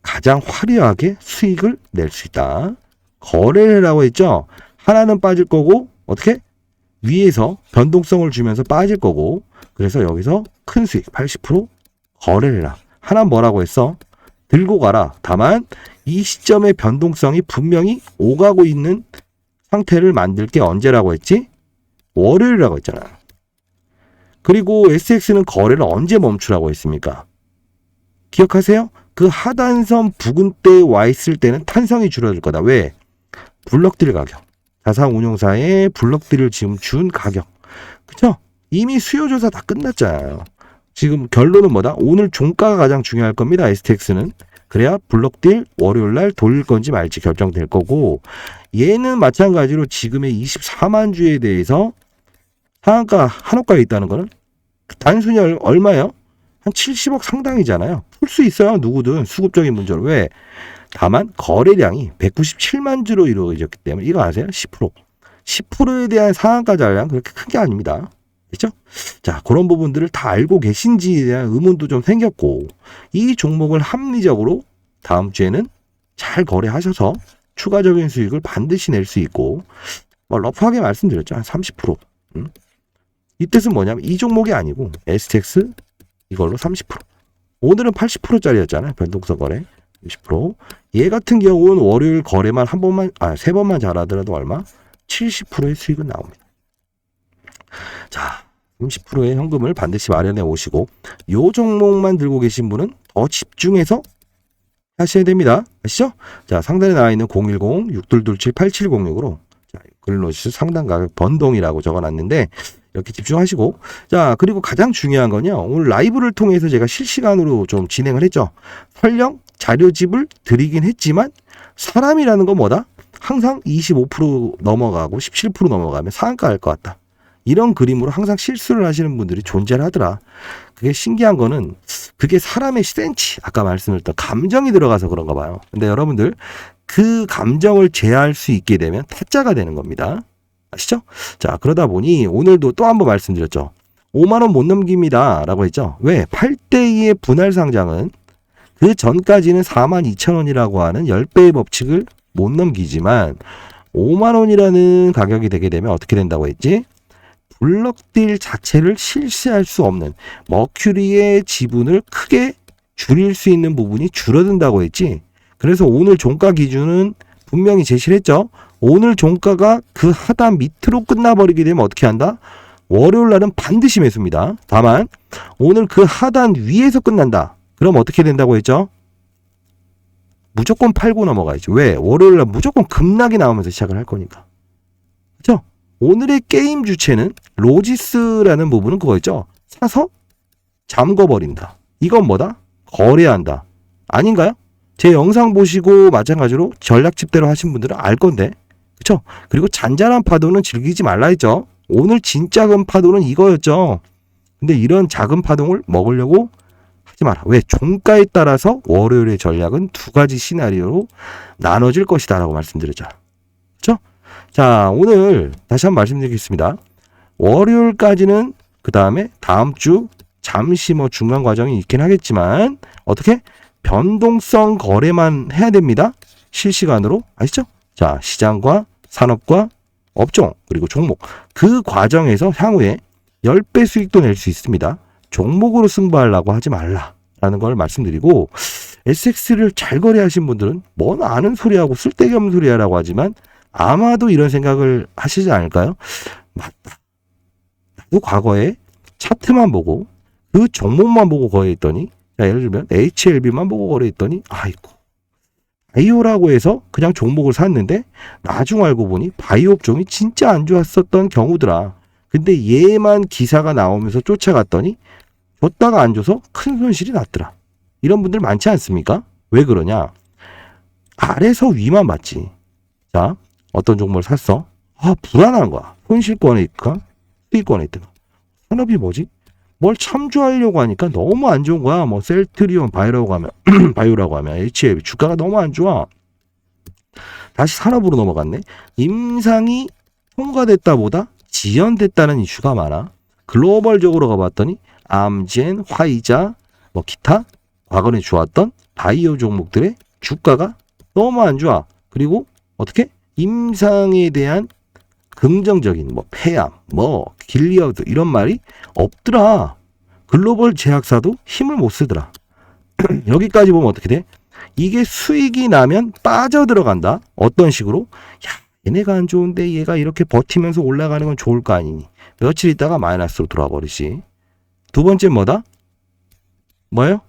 가장 화려하게 수익을 낼 수 있다. 거래라고 했죠. 하나는 빠질 거고 어떻게? 위에서 변동성을 주면서 빠질 거고, 그래서 여기서 큰 수익 80% 거래해라. 하나 뭐라고 했어? 들고 가라. 다만 이 시점의 변동성이 분명히 오가고 있는 상태를 만들 게 언제라고 했지? 월요일이라고 했잖아. 그리고 SX는 거래를 언제 멈추라고 했습니까? 기억하세요? 그 하단선 부근 때에 와 있을 때는 탄성이 줄어들 거다. 왜? 블럭딜 가격. 자산운용사의 블럭딜을 지금 준 가격. 그쵸? 이미 수요조사 다 끝났잖아요. 지금 결론은 뭐다? 오늘 종가가 가장 중요할 겁니다. STX는. 그래야 블럭딜 월요일날 돌릴 건지 말지 결정될 거고, 얘는 마찬가지로 지금의 24만 주에 대해서 상한가 한호가에 있다는 거는 단순히 얼마예요? 한 70억 상당이잖아요. 풀 수 있어요. 누구든 수급적인 문제로. 왜? 다만 거래량이 197만 주로 이루어졌기 때문에 이거 아세요? 10%. 10%에 대한 상한가 잔량 그렇게 큰 게 아닙니다. 그렇죠? 자, 그런 부분들을 다 알고 계신지에 대한 의문도 좀 생겼고, 이 종목을 합리적으로 다음 주에는 잘 거래하셔서 추가적인 수익을 반드시 낼 수 있고, 뭐 러프하게 말씀드렸죠. 한 30%. 이 뜻은 뭐냐면 이 종목이 아니고 STX 이걸로 30%. 오늘은 80%짜리였잖아요. 변동성 거래 20%. 얘 같은 경우는 월요일 거래만 세 번만 잘하더라도 얼마? 70%의 수익은 나옵니다. 자, 30%의 현금을 반드시 마련해 오시고, 요 종목만 들고 계신 분은 더 집중해서 하셔야 됩니다. 아시죠? 자, 상단에 나와 있는 010-6227-8706으로 자, 그릴로지스 상단 가격 변동이라고 적어놨는데 이렇게 집중하시고, 자, 그리고 가장 중요한 건요, 오늘 라이브를 통해서 제가 실시간으로 좀 진행을 했죠. 설령 자료집을 드리긴 했지만 사람이라는 건 뭐다? 항상 25% 넘어가고 17% 넘어가면 상한가 할 것 같다. 이런 그림으로 항상 실수를 하시는 분들이 존재를 하더라. 그게 신기한 거는 그게 사람의 센치, 아까 말씀드렸던 감정이 들어가서 그런가 봐요. 근데 여러분들 그 감정을 제어할 수 있게 되면 타짜가 되는 겁니다. 아시죠? 자, 그러다 보니 오늘도 또 한 번 말씀드렸죠. 5만 원 못 넘깁니다 라고 했죠. 왜? 8대2의 분할 상장은 그 전까지는 42,000원이라고 하는 10배의 법칙을 못 넘기지만 5만 원이라는 가격이 되게 되면 어떻게 된다고 했지? 블럭딜 자체를 실시할 수 없는 머큐리의 지분을 크게 줄일 수 있는 부분이 줄어든다고 했지. 그래서 오늘 종가 기준은 분명히 제시를 했죠. 오늘 종가가 그 하단 밑으로 끝나버리게 되면 어떻게 한다? 월요일 날은 반드시 매수입니다. 다만 오늘 그 하단 위에서 끝난다. 그럼 어떻게 된다고 했죠? 무조건 팔고 넘어가야죠. 왜? 월요일 날 무조건 급락이 나오면서 시작을 할 거니까. 그렇죠? 오늘의 게임 주체는 로지스라는 부분은 그거였죠. 사서 잠궈버린다. 이건 뭐다? 거래한다. 아닌가요? 제 영상 보시고 마찬가지로 전략집대로 하신 분들은 알 건데. 그쵸? 그리고 잔잔한 파도는 즐기지 말라 했죠. 오늘 진짜 큰 파도는 이거였죠. 근데 이런 작은 파동을 먹으려고 하지 마라. 왜? 종가에 따라서 월요일의 전략은 두 가지 시나리오로 나눠질 것이다 라고 말씀드렸죠. 그쵸? 자, 오늘 다시 한번 말씀드리겠습니다. 월요일까지는 그 다음에 다음 주 잠시 뭐 중간 과정이 있긴 하겠지만 어떻게? 변동성 거래만 해야 됩니다. 실시간으로. 아시죠? 자, 시장과 산업과 업종 그리고 종목 그 과정에서 향후에 10배 수익도 낼 수 있습니다. 종목으로 승부하려고 하지 말라라는 걸 말씀드리고, SX를 잘 거래하신 분들은 뭔 아는 소리하고 쓸데기 없는 소리야라고 하지만 아마도 이런 생각을 하시지 않을까요? 맞다. 나도 과거에 차트만 보고 그 종목만 보고 거래했더니, 자, 예를 들면 HLB만 보고 거래했더니 아이고 바이오라고 해서 그냥 종목을 샀는데 나중 알고 보니 바이오 업종이 진짜 안 좋았었던 경우더라. 근데 얘만 기사가 나오면서 쫓아갔더니 줬다가 안 줘서 큰 손실이 났더라. 이런 분들 많지 않습니까? 왜 그러냐? 아래서 위만 봤지. 자, 어떤 종목을 샀어? 아, 불안한 거야. 손실권에 있을까? 수익권에 있든가. 산업이 뭐지? 뭘 참조하려고 하니까 너무 안 좋은 거야. 뭐 셀트리온 바이오라고 하면 HLB 주가가 너무 안 좋아. 다시 산업으로 넘어갔네. 임상이 통과됐다 보다 지연됐다는 이슈가 많아. 글로벌적으로 가봤더니 암젠, 화이자, 뭐 기타 과거에 좋았던 바이오 종목들의 주가가 너무 안 좋아. 그리고 어떻게? 임상에 대한 긍정적인 뭐 폐암, 뭐 길리어드 이런 말이 없더라. 글로벌 제약사도 힘을 못 쓰더라. 여기까지 보면 어떻게 돼? 이게 수익이 나면 빠져 들어간다. 어떤 식으로? 야, 얘네가 안 좋은데 얘가 이렇게 버티면서 올라가는 건 좋을 거 아니니. 며칠 있다가 마이너스로 돌아와 버리지. 두 번째 뭐다? 뭐예요?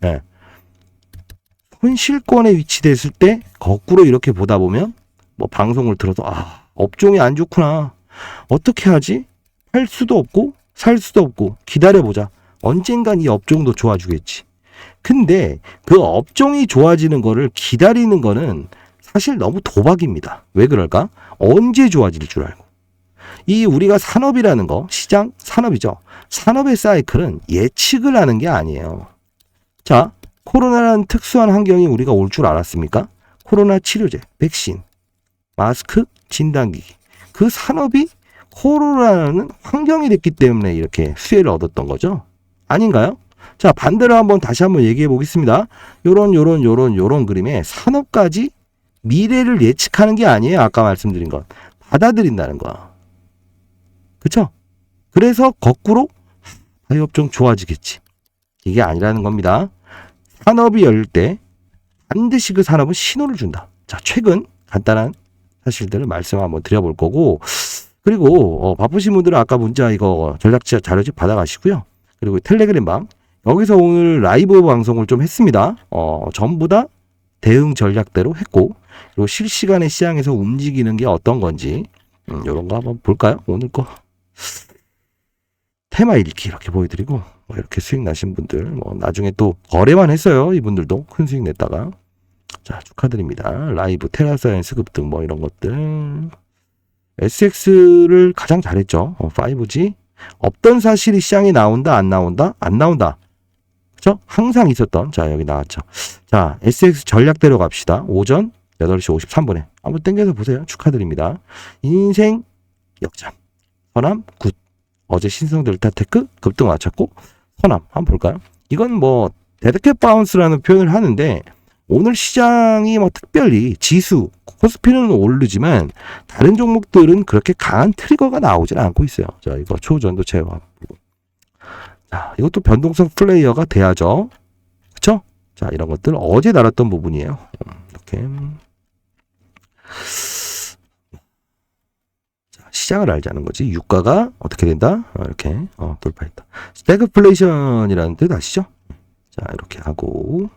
네. 손실권에 위치됐을 때 거꾸로 이렇게 보다 보면 뭐 방송을 들어도 업종이 안 좋구나. 어떻게 하지? 팔 수도 없고 살 수도 없고 기다려보자. 언젠간 이 업종도 좋아지겠지. 근데 그 업종이 좋아지는 거를 기다리는 거는 사실 너무 도박입니다. 왜 그럴까? 언제 좋아질 줄 알고. 이 우리가 산업이라는 거, 시장 산업이죠. 산업의 사이클은 예측을 하는 게 아니에요. 자, 코로나라는 특수한 환경이 우리가 올 줄 알았습니까? 코로나 치료제, 백신, 마스크, 진단기기. 그 산업이 코로나라는 환경이 됐기 때문에 이렇게 수혜를 얻었던 거죠. 아닌가요? 자, 반대로 다시 한번 얘기해 보겠습니다. 요런 그림에 산업까지 미래를 예측하는 게 아니에요. 아까 말씀드린 것. 받아들인다는 거. 그쵸? 그래서 거꾸로 사회업종 좋아지겠지. 이게 아니라는 겁니다. 산업이 열릴 때 반드시 그 산업은 신호를 준다. 자, 최근 간단한 사실들을 말씀 한번 드려볼 거고, 그리고 바쁘신 분들은 아까 문자 이거 전략 자료집 받아가시고요. 그리고 텔레그램 방 여기서 오늘 라이브 방송을 좀 했습니다. 전부 다 대응 전략대로 했고, 그리고 실시간에 시장에서 움직이는 게 어떤 건지 이런 거 한번 볼까요? 오늘 거 테마 읽기 이렇게 보여드리고, 이렇게 수익 나신 분들 나중에 또 거래만 했어요. 이분들도 큰 수익 냈다가. 자, 축하드립니다. 라이브 테라사이언스 급등 이런 것들. SX를 가장 잘했죠. 5G. 없던 사실이 시장에 나온다, 안 나온다? 안 나온다. 그쵸? 항상 있었던. 자, 여기 나왔죠. 자, SX 전략대로 갑시다. 오전 8시 53분에. 한번 땡겨서 보세요. 축하드립니다. 인생 역전. 선암 굿. 어제 신성 델타테크 급등 맞췄고, 선암 한번 볼까요? 이건 데드캣 바운스라는 표현을 하는데, 오늘 시장이 특별히 지수, 코스피는 오르지만 다른 종목들은 그렇게 강한 트리거가 나오질 않고 있어요. 자, 이거 초전도체 부분. 자, 이것도 변동성 플레이어가 돼야죠. 그쵸? 자, 이런 것들 어제 다뤘던 부분이에요. 이렇게. 자, 시장을 알자는 거지. 유가가 어떻게 된다? 이렇게 돌파했다. 스태그플레이션이라는 뜻 아시죠? 자, 이렇게 하고.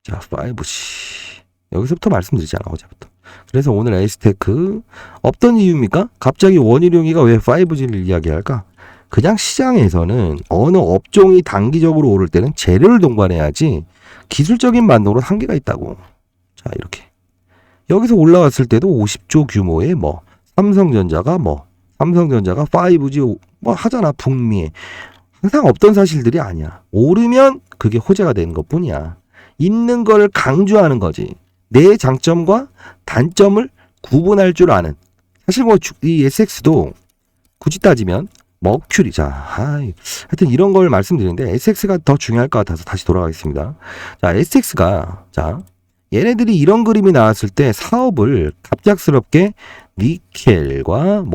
자, 5G. 여기서부터 말씀드리잖아, 어제부터. 그래서 오늘 에이스테크 없던 이유입니까? 갑자기 원희룡이가 왜 5G를 이야기할까? 그냥 시장에서는 어느 업종이 단기적으로 오를 때는 재료를 동반해야지 기술적인 반동으로 한계가 있다고. 자, 이렇게. 여기서 올라왔을 때도 50조 규모의 삼성전자가 5G 하잖아, 북미에. 항상 없던 사실들이 아니야. 오르면 그게 호재가 되는 것 뿐이야. 있는 걸 강조하는 거지. 내 장점과 단점을 구분할 줄 아는. 사실 이 SX도 굳이 따지면 머큐리. 자, 하여튼 이런 걸 말씀드리는데 SX가 더 중요할 것 같아서 다시 돌아가겠습니다. 자, SX가 얘네들이 이런 그림이 나왔을 때 사업을 갑작스럽게 니켈과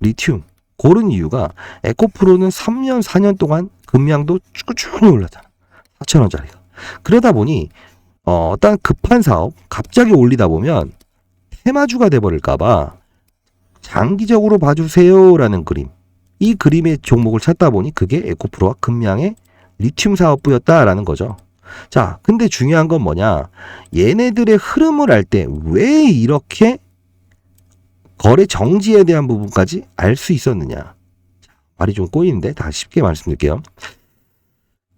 리튬 고른 이유가 에코프로는 3년 4년 동안 금량도 꾸준히 올랐잖아. 4,000원짜리가. 그러다 보니 어떤 급한 사업 갑자기 올리다 보면 테마주가 돼버릴까봐 장기적으로 봐주세요라는 그림. 이 그림의 종목을 찾다 보니 그게 에코프로와 금량의 리튬 사업부였다라는 거죠. 자, 근데 중요한 건 뭐냐? 얘네들의 흐름을 알 때 왜 이렇게 거래 정지에 대한 부분까지 알 수 있었느냐? 말이 좀 꼬이는데 다시 쉽게 말씀드릴게요.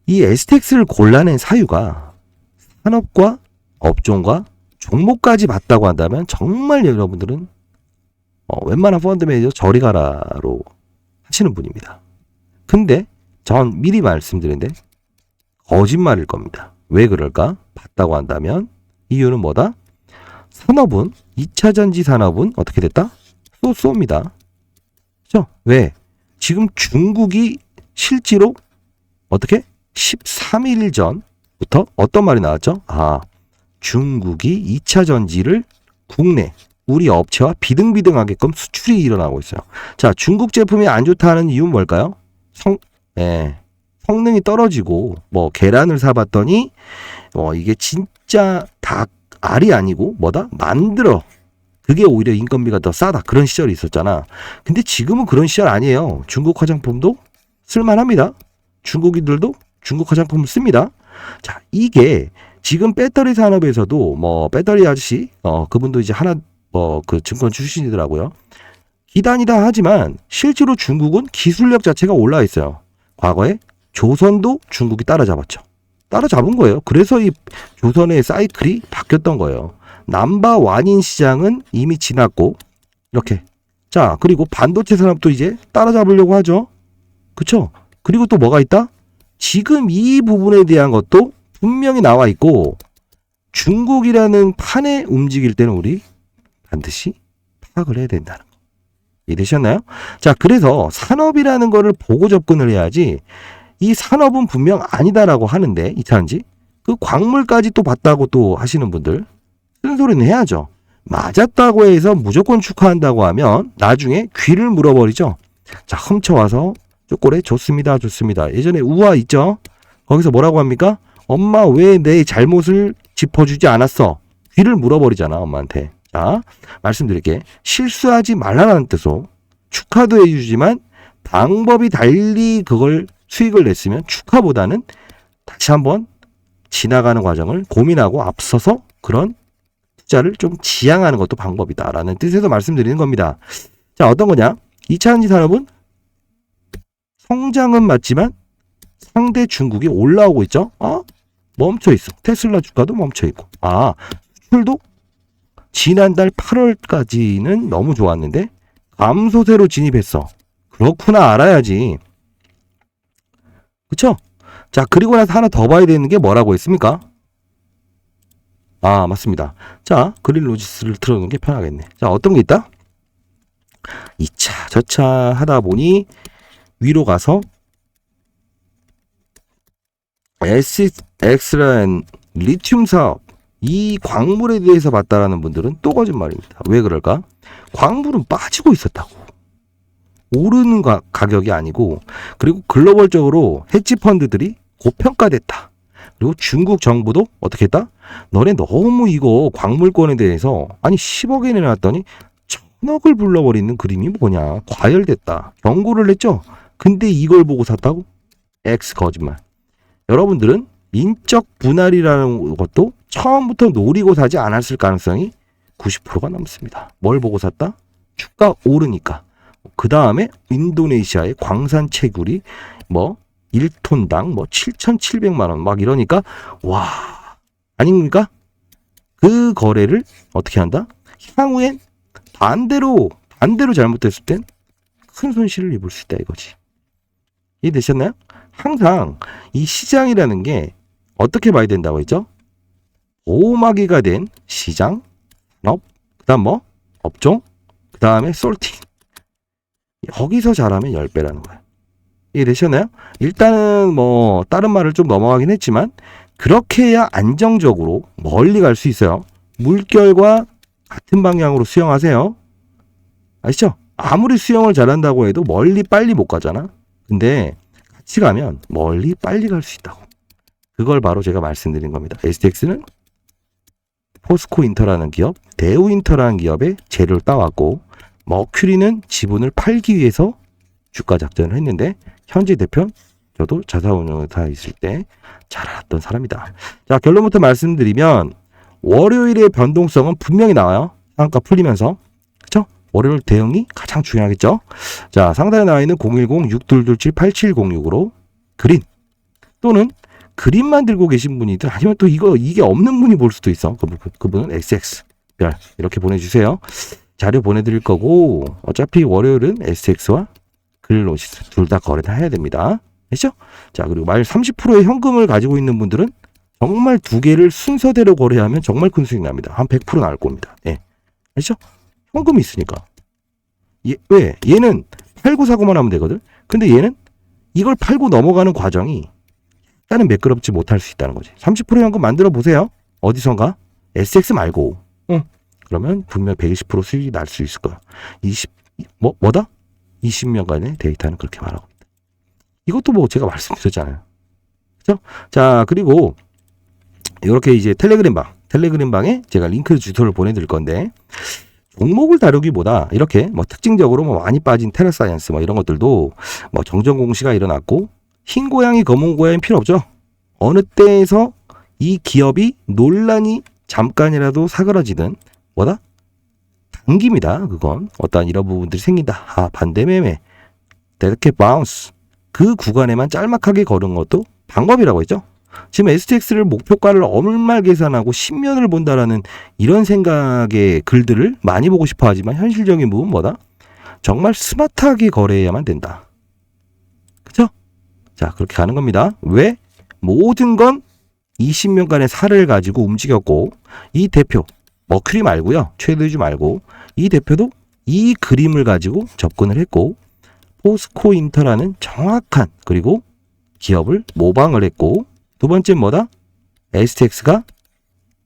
이 STX를 골라낸 사유가 산업과 업종과 종목까지 봤다고 한다면 정말 여러분들은 웬만한 펀드 매니저 저리 가라로 하시는 분입니다. 근데 전 미리 말씀드리는데 거짓말일 겁니다. 왜 그럴까? 봤다고 한다면 이유는 뭐다? 산업은 2차 전지 산업은 어떻게 됐다? 쏘입니다. 그렇죠? 왜? 지금 중국이 실제로 어떻게? 13일 전부터 어떤 말이 나왔죠? 중국이 2차 전지를 국내 우리 업체와 비등비등하게끔 수출이 일어나고 있어요. 자, 중국 제품이 안 좋다는 이유는 뭘까요? 성능이 떨어지고 계란을 사봤더니 이게 진짜 알이 아니고 만들어. 그게 오히려 인건비가 더 싸다. 그런 시절이 있었잖아. 근데 지금은 그런 시절 아니에요. 중국 화장품도 쓸만합니다. 중국인들도 중국 화장품을 씁니다. 자, 이게 지금 배터리 산업에서도 배터리 아저씨 그분도 이제 하나 그 증권 출신이더라고요. 기단이다 하지만 실제로 중국은 기술력 자체가 올라와 있어요. 과거에 조선도 중국이 따라잡았죠. 따라잡은 거예요. 그래서 이 조선의 사이클이 바뀌었던 거예요. 넘버원인 시장은 이미 지났고 이렇게. 자, 그리고 반도체 산업도 이제 따라잡으려고 하죠. 그쵸? 그리고 또 뭐가 있다? 지금 이 부분에 대한 것도 분명히 나와 있고 중국이라는 판에 움직일 때는 우리 반드시 파악을 해야 된다는 거. 이해되셨나요? 자, 그래서 산업이라는 거를 보고 접근을 해야지 이 산업은 분명 아니다라고 하는데 이차는지 그 광물까지 또 봤다고 또 하시는 분들 쓴소리는 해야죠. 맞았다고 해서 무조건 축하한다고 하면 나중에 귀를 물어버리죠. 자, 훔쳐와서 쪼꼬레 좋습니다. 좋습니다. 예전에 우화 있죠? 거기서 뭐라고 합니까? 엄마 왜 내 잘못을 짚어주지 않았어? 귀를 물어버리잖아, 엄마한테. 자, 말씀드릴게. 실수하지 말라는 뜻으로 축하도 해주지만 방법이 달리 그걸 수익을 냈으면 축하보다는 다시 한번 지나가는 과정을 고민하고 앞서서 그런 투자를 좀 지양하는 것도 방법이다라는 뜻에서 말씀드리는 겁니다. 자, 어떤 거냐? 2차전지 산업은 성장은 맞지만 상대 중국이 올라오고 있죠. 멈춰 있어. 테슬라 주가도 멈춰 있고. 수출도 지난달 8월까지는 너무 좋았는데 감소세로 진입했어. 그렇구나 알아야지. 그쵸? 자, 그리고 나서 하나 더 봐야 되는 게 뭐라고 했습니까? 맞습니다. 자, 그린 로지스를 틀어놓는 게 편하겠네. 자, 어떤 게 있다? 2차, 저차 하다 보니 위로 가서 SX라는 리튬 사업, 이 광물에 대해서 봤다라는 분들은 또 거짓말입니다. 왜 그럴까? 광물은 빠지고 있었다고. 오르는 가격이 아니고, 그리고 글로벌적으로 헤지 펀드들이 고평가됐다. 그리고 중국 정부도 어떻게 했다? 너네 너무 이거 광물권에 대해서 10억에 내놨더니 1000억을 불러버리는 그림이 뭐냐. 과열됐다. 경고를 했죠. 근데 이걸 보고 샀다고? X 거짓말. 여러분들은 인적 분할이라는 것도 처음부터 노리고 사지 않았을 가능성이 90%가 넘습니다. 뭘 보고 샀다? 주가 오르니까. 그 다음에 인도네시아의 광산 채굴이 1톤당 7,700만 원 막 이러니까 와 아닙니까? 그 거래를 어떻게 한다? 향후엔 반대로 잘못됐을 땐 큰 손실을 입을 수 있다 이거지. 이해되셨나요? 항상 이 시장이라는 게 어떻게 봐야 된다고 했죠? 오마기가 된 시장, 산업, 그 다음 업종, 그 다음에 솔팅. 여기서 잘하면 10배라는 거야. 이해되셨나요? 일단은 다른 말을 좀 넘어가긴 했지만 그렇게 해야 안정적으로 멀리 갈 수 있어요. 물결과 같은 방향으로 수영하세요. 아시죠? 아무리 수영을 잘한다고 해도 멀리 빨리 못 가잖아. 근데 같이 가면 멀리 빨리 갈 수 있다고. 그걸 바로 제가 말씀드린 겁니다. STX는 포스코 인터라는 기업, 대우 인터라는 기업의 재료를 따왔고 머큐리는 지분을 팔기 위해서 주가 작전을 했는데 현재 대표 저도 자사운용사 있을 때 잘 알았던 사람이다. 자, 결론부터 말씀드리면 월요일의 변동성은 분명히 나와요. 상한가 풀리면서. 그쵸? 월요일 대응이 가장 중요하겠죠. 자, 상단에 나와 있는 010-6227-8706으로 그린 또는 그린만 들고 계신 분이든 아니면 또 이게 없는 분이 볼 수도 있어. 그분은 XX 별 이렇게 보내주세요. 자료 보내드릴 거고 어차피 월요일은 SX와 그린로지스 둘 다 거래 다 해야 됩니다. 아시죠? 자, 그리고 만약 30%의 현금을 가지고 있는 분들은 정말 두 개를 순서대로 거래하면 정말 큰 수익 납니다. 한 100% 나올 겁니다. 예. 아시죠? 현금이 있으니까. 왜? 얘는 팔고 사고만 하면 되거든. 근데 얘는 이걸 팔고 넘어가는 과정이 약간은 매끄럽지 못할 수 있다는 거지. 30% 현금 만들어 보세요. 어디선가? SX 말고. 그러면 분명 120% 수익이 날 수 있을 거야. 20년간의 데이터는 그렇게 말하고 있다. 이것도 제가 말씀드렸잖아요. 그죠? 자, 그리고 이렇게 이제 텔레그램방에 제가 링크 주소를 보내드릴 건데 종목을 다루기보다 이렇게 특징적으로 많이 빠진 테라사이언스 이런 것들도 정정 공시가 일어났고 흰 고양이 검은 고양이 필요 없죠. 어느 때에서 이 기업이 논란이 잠깐이라도 사그라지든 단기입니다. 그건 어떠한 이런 부분들이 생긴다. 반대 매매, 데드캣 바운스 그 구간에만 짤막하게 거는 것도 방법이라고 했죠. 지금 STX를 목표가를 얼마 계산하고 10년을 본다라는 이런 생각의 글들을 많이 보고 싶어 하지만 현실적인 부분은 정말 스마트하게 거래해야만 된다. 그쵸? 자, 그렇게 가는 겁니다. 왜? 모든 건 20년간의 살을 가지고 움직였고 이 대표 머큐리 말고요. 최대주 말고 이 대표도 이 그림을 가지고 접근을 했고 포스코 인터라는 정확한 그리고 기업을 모방을 했고 두 번째 뭐다? STX가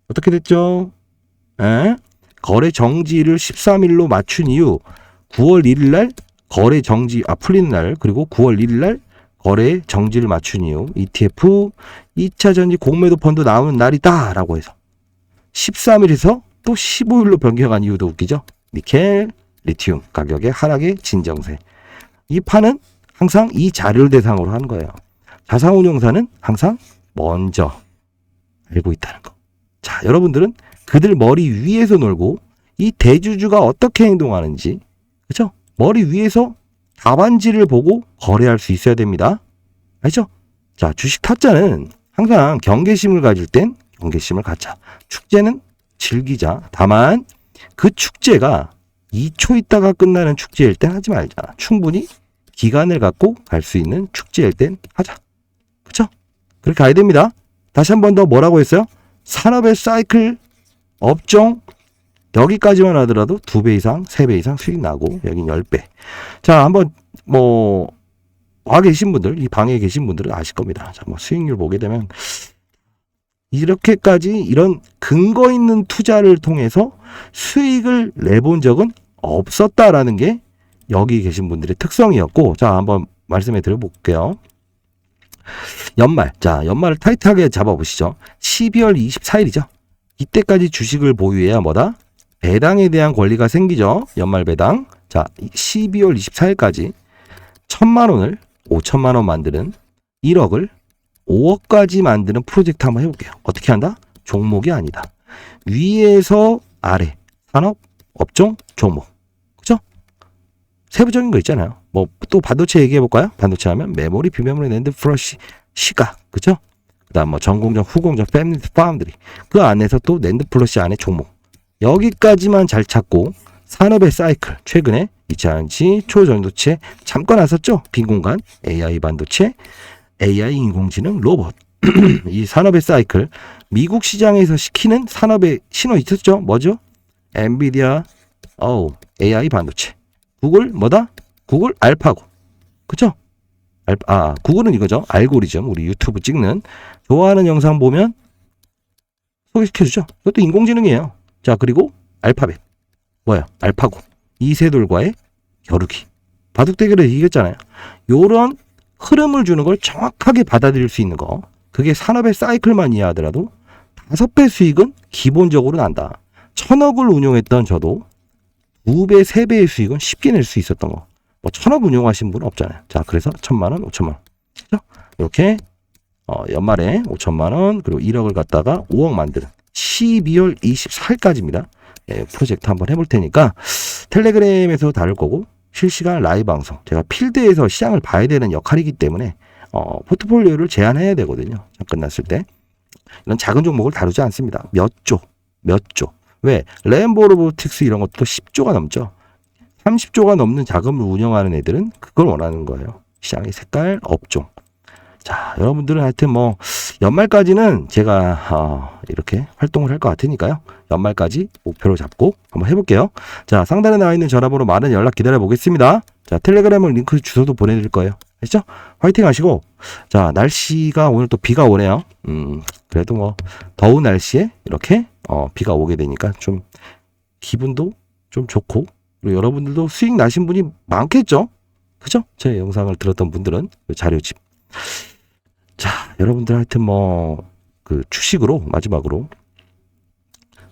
어떻게 됐죠? 거래 정지를 13일로 맞춘 이후 9월 1일 날 거래 정지 풀리는 날 그리고 9월 1일 날 거래 정지를 맞춘 이후 ETF 2차 전지 공매도 펀드 나오는 날이다 라고 해서 13일에서 또 15일로 변경한 이유도 웃기죠. 니켈, 리튬 가격의 하락의 진정세. 이 판은 항상 이 자료를 대상으로 하는 거예요. 자산운용사는 항상 먼저 알고 있다는 거. 자, 여러분들은 그들 머리 위에서 놀고 이 대주주가 어떻게 행동하는지 그렇죠? 머리 위에서 답안지를 보고 거래할 수 있어야 됩니다. 알죠? 자, 주식 타짜는 항상 경계심을 가질 땐 경계심을 갖자. 축제는 즐기자. 다만 그 축제가 2초 있다가 끝나는 축제일 땐 하지 말자. 충분히 기간을 갖고 갈 수 있는 축제일 땐 하자. 그렇죠? 그렇게 가야 됩니다. 다시 한 번 더 뭐라고 했어요? 산업의 사이클 업종 여기까지만 하더라도 2배 이상, 3배 이상 수익 나고 여긴 10배. 자, 한번 와 계신 분들, 이 방에 계신 분들은 아실 겁니다. 자, 수익률 보게 되면 이렇게까지 이런 근거 있는 투자를 통해서 수익을 내본 적은 없었다라는 게 여기 계신 분들의 특성이었고, 자, 한번 말씀해 드려볼게요. 연말. 자, 연말을 타이트하게 잡아보시죠. 12월 24일이죠. 이때까지 주식을 보유해야 뭐다? 배당에 대한 권리가 생기죠. 연말 배당. 자, 12월 24일까지 1,000만 원을 5천만 원 만드는 1억을 5억까지 만드는 프로젝트 한번 해볼게요. 어떻게 한다? 종목이 아니다. 위에서 아래 산업, 업종, 종목. 그죠? 세부적인 거 있잖아요. 뭐 또 반도체 얘기해 볼까요? 반도체 하면 메모리, 비메모리, 낸드, 플러시, 시각. 그죠? 그다음 뭐 전공정, 후공정, 패밀리, 파운드리. 그 안에서 또 낸드 플러시 안에 종목. 여기까지만 잘 찾고 산업의 사이클. 최근에 2차전지, 초전도체 잠깐 왔었죠? 빈 공간, AI 반도체, AI 인공지능, 로봇. 이 산업의 사이클. 미국 시장에서 시키는 산업의 신호 있었죠? 뭐죠? 엔비디아, AI 반도체. 구글 뭐다? 구글 알파고. 그죠? 구글은 이거죠. 알고리즘. 우리 유튜브 찍는 좋아하는 영상 보면 소개시켜주죠. 이것도 인공지능이에요. 자, 그리고 알파벳. 뭐야? 알파고. 이세돌과의 겨루기. 바둑대결을 이겼잖아요. 요런 흐름을 주는 걸 정확하게 받아들일 수 있는 거. 그게 산업의 사이클만 이해하더라도 5배 수익은 기본적으로 난다. 1,000억을 운용했던 저도 2배, 3배의 수익은 쉽게 낼 수 있었던 거. 뭐 1,000억 운용하신 분은 없잖아요. 자, 그래서 1,000만 원, 5천만 원. 그렇죠? 이렇게 연말에 5천만 원 그리고 1억을 갖다가 5억 만드는 12월 24일까지입니다. 프로젝트 한번 해볼 테니까 텔레그램에서 다룰 거고 실시간 라이브 방송. 제가 필드에서 시장을 봐야 되는 역할이기 때문에 포트폴리오를 제한해야 되거든요. 끝났을 때. 이런 작은 종목을 다루지 않습니다. 몇 조. 왜? 램보 로보틱스 이런 것도 10조가 넘죠. 30조가 넘는 자금을 운영하는 애들은 그걸 원하는 거예요. 시장의 색깔, 업종. 자, 여러분들은 하여튼 뭐 연말까지는 제가 이렇게 활동을 할 것 같으니까요. 연말까지 목표로 잡고 한번 해볼게요. 자, 상단에 나와 있는 전화번호 많은 연락 기다려 보겠습니다. 자, 텔레그램을 링크 주소도 보내드릴 거예요. 아시죠? 화이팅 하시고. 자, 날씨가 오늘 또 비가 오네요. 그래도 뭐 더운 날씨에 이렇게 비가 오게 되니까 좀 기분도 좀 좋고, 그리고 여러분들도 수익 나신 분이 많겠죠? 그죠? 제 영상을 들었던 분들은 자료집. 자, 여러분들 하여튼 뭐 그 주식으로 마지막으로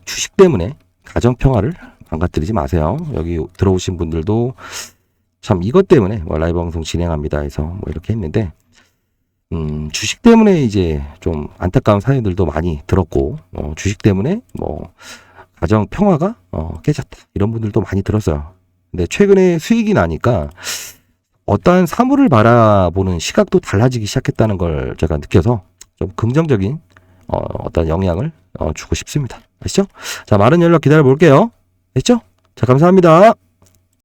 주식 때문에 가정 평화를 망가뜨리지 마세요. 여기 들어오신 분들도 참 이것 때문에 뭐 라이브 방송 진행합니다 해서 뭐 이렇게 했는데 주식 때문에 이제 좀 안타까운 사연들도 많이 들었고 주식 때문에 뭐 가정 평화가 깨졌다 이런 분들도 많이 들었어요. 근데 최근에 수익이 나니까 어떠한 사물을 바라보는 시각도 달라지기 시작했다는 걸 제가 느껴서 좀 긍정적인 어떤 영향을 주고 싶습니다. 아시죠? 자, 많은 연락 기다려 볼게요. 아시죠? 자, 감사합니다.